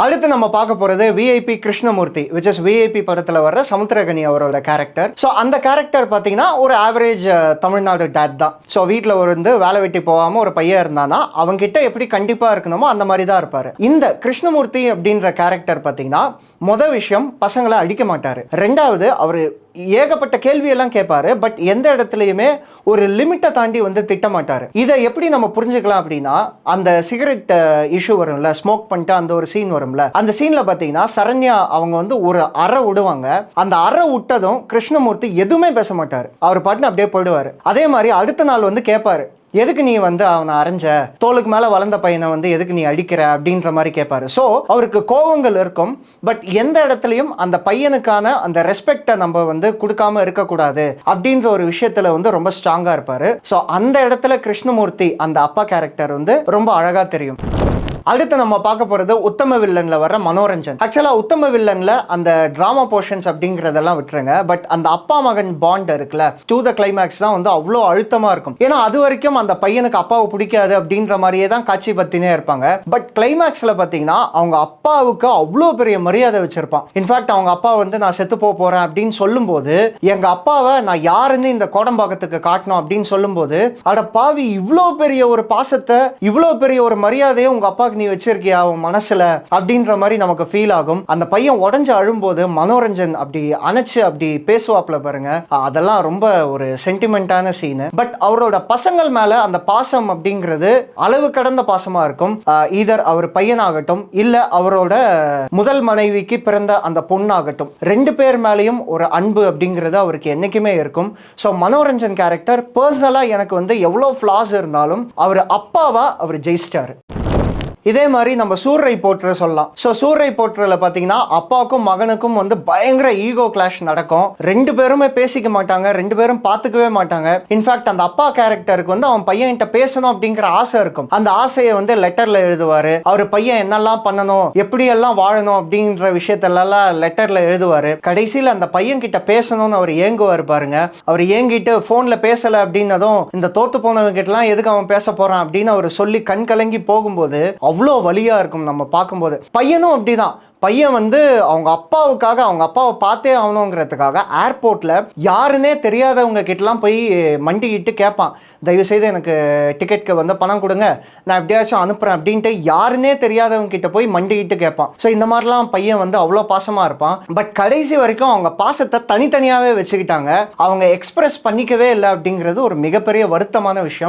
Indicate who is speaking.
Speaker 1: அடுத்து நம்ம பார்க்க போறது VIP Krishnamurthy which is VIP படத்துல வர்ற சமுத்திரகனி அவரோட கேரக்டர். ஸோ அந்த கேரக்டர் பார்த்தீங்கன்னா ஒரு ஆவரேஜ் தமிழ்நாடு டேட் தான். ஸோ வீட்டில் வந்து வேலை வெட்டி போகாம ஒரு பையன் இருந்தானா அவங்கிட்ட எப்படி கண்டிப்பா இருக்கணுமோ அந்த மாதிரி தான் இருப்பாரு. இந்த கிருஷ்ணமூர்த்தி அப்படின்ற கேரக்டர் பார்த்தீங்கன்னா விஷயம் பசங்களை அடிக்க மாட்டாரு. ரெண்டாவது அவரு ஏகப்பட்ட கேள்வியெல்லாம் கேட்பாரு. பட் எந்த இடத்துலையுமே ஒரு லிமிட்டை தாண்டி வந்து திட்ட மாட்டாரு. இதை எப்படி நம்ம புரிஞ்சுக்கலாம் அப்படின்னா அந்த சிகரெட் இஷ்யூ வரும்ல, ஸ்மோக் பண்ணிட்டு அந்த ஒரு சீன் வரும்ல, அந்த சீன்ல பாத்தீங்கன்னா சரண்யா அவங்க வந்து ஒரு அறை விடுவாங்க. அந்த அறை விட்டதும் கிருஷ்ணமூர்த்தி எதுவுமே பேச மாட்டாரு. அவர் பாட்டுன்னு அப்படியே போயிடுவாரு. அதே மாதிரி அடுத்த நாள் வந்து கேட்பாரு, எதுக்கு நீ வந்து அவனை அரைஞ்ச, தோளுக்கு மேல வளர்ந்த பையனை வந்து எதுக்கு நீ அடிக்கிற அப்படின்ற மாதிரி கேட்பாரு. ஸோ அவருக்கு கோபங்கள் இருக்கும். பட் எந்த இடத்துலையும் அந்த பையனுக்கான அந்த ரெஸ்பெக்டை நம்ம வந்து கொடுக்காம இருக்கக்கூடாது அப்படின்ற ஒரு விஷயத்துல வந்து ரொம்ப ஸ்ட்ராங்கா இருப்பாரு. ஸோ அந்த இடத்துல கிருஷ்ணமூர்த்தி அந்த அப்பா கேரக்டர் வந்து ரொம்ப அழகா தெரியும். அடுத்து நம்ம பார்க்க போறது உத்தம வில்லன்ல வர மனோரஞ்சன். ஆக்சுவலா உத்தம வில்லன்ல அந்த டிராமா போர்ஷன்ஸ் அப்படிங்கறதெல்லாம் விட்டுருங்க. பட் அந்த அப்பா மகன் பாண்ட் இருக்குல்ல, டு த கிளைமேக்ஸ் தான் வந்து அவ்வளோ அழுத்தமா இருக்கும். ஏன்னா அது வரைக்கும் அந்த பையனுக்கு அப்பாவை பிடிக்காது அப்படின்ற மாதிரியே தான் காட்சி பத்தினே இருப்பாங்க. பட் கிளைமேக்ஸ்ல பாத்தீங்கன்னா அவங்க அப்பாவுக்கு அவ்வளோ பெரிய மரியாதை வச்சிருப்பான். இன்ஃபேக்ட் அவங்க அப்பா வந்து நான் செத்து போறேன் அப்படின்னு சொல்லும் போது எங்க அப்பாவை நான் யாருன்னு இந்த கோடம்பாக்கத்துக்கு காட்டணும் அப்படின்னு சொல்லும் போது, அட பாவி, இவ்வளோ பெரிய ஒரு பாசத்தை இவ்வளோ பெரிய ஒரு மரியாதையை உங்க அப்பா நீ வச்சிருக்கியா உன் மனசுல அப்படின்ற மாதிரி நமக்கு ஃபீல் ஆகும். அந்த பையன் உடஞ்சு அழும்போது மனோரஞ்சன் அப்படி அணைச்சு அப்படி பேசுவாப்ல பாருங்க, அதெல்லாம் ரொம்ப ஒரு சென்டிமெண்டான சீனு. பட் அவரோட பசங்கள் மேல அந்த பாசம் அப்படிங்கிறது அளவு கடந்த பாசமா இருக்கும். ஈதர் அவர் பையனாகட்டும் இல்ல அவரோட முதல் மனைவிக்கு பிறந்த அந்த பொண்ணாகட்டும், ரெண்டு பேர் மேலேயும் ஒரு அன்பு அப்படிங்கிறது அவருக்கு என்னைக்குமே இருக்கும். ஸோ மனோரஞ்சன் கேரக்டர் பர்சனலா எனக்கு வந்து எவ்வளோ ஃபிளாஸ் இருந்தாலும் அவர் அப்பாவா அவர் ஜெயிச்சிட்டாரு. இதே மாதிரி நம்ம சூர்ரை போற்ற சொல்லலாம். ஸோ சூர்ரை போற்றல பார்த்தீங்கன்னா அப்பாவுக்கும் மகனுக்கும் வந்து பயங்கர ஈகோ கிளாஷ் நடக்கும். ரெண்டு பேருமே பேசிக்க மாட்டாங்க, ரெண்டு பேரும் பார்த்துக்கவே மாட்டாங்க. இன்ஃபேக்ட் அந்த அப்பா கேரக்டருக்கு வந்து அவன் பையன்கிட்ட பேசணும் அப்படிங்கிற ஆசை இருக்கும். அந்த ஆசையை வந்து லெட்டர்ல எழுதுவாரு. அவர் பையன் என்னெல்லாம் பண்ணணும், எப்படியெல்லாம் வாழணும் அப்படின்ற விஷயத்தெல்லாம் லெட்டர்ல எழுதுவாரு. கடைசியில் அந்த பையன் கிட்ட பேசணும்னு அவர் ஏங்குவார் பாருங்க. அவர் ஏங்கிட்டு போன்ல பேசல அப்படின்னதும் இந்த தோத்து போனவங்க கிட்டலாம் எதுக்கு அவன் பேச போறான் அப்படின்னு அவர் சொல்லி கண் கலங்கி போகும்போது அவ்வளோ வலியா இருக்கும் நம்ம பார்க்கும்போது. பையனும் அப்படிதான். பையன் வந்து அவங்க அப்பாவுக்காக அவங்க அப்பாவை பார்த்தே ஆகணுங்கிறதுக்காக ஏர்போர்ட்ல யாருன்னே தெரியாதவங்க கிட்டலாம் போய் மண்டிக்கிட்டு கேட்பான், தயவுசெய்து எனக்கு டிக்கெட்க்கு வந்து பணம் கொடுங்க, நான் எப்படியாச்சும் அனுப்புறேன் அப்படின்ட்டு யாருன்னே தெரியாதவங்க கிட்ட போய் மண்டிக்கிட்டு கேட்பான். ஸோ இந்த மாதிரிலாம் பையன் வந்து அவ்வளோ பாசமா இருப்பான். பட் கடைசி வரைக்கும் அவங்க பாசத்தை தனித்தனியாவே வச்சுக்கிட்டாங்க. அவங்க எக்ஸ்பிரஸ் பண்ணிக்கவே இல்லை அப்படிங்கிறது ஒரு மிகப்பெரிய வருத்தமான விஷயம்.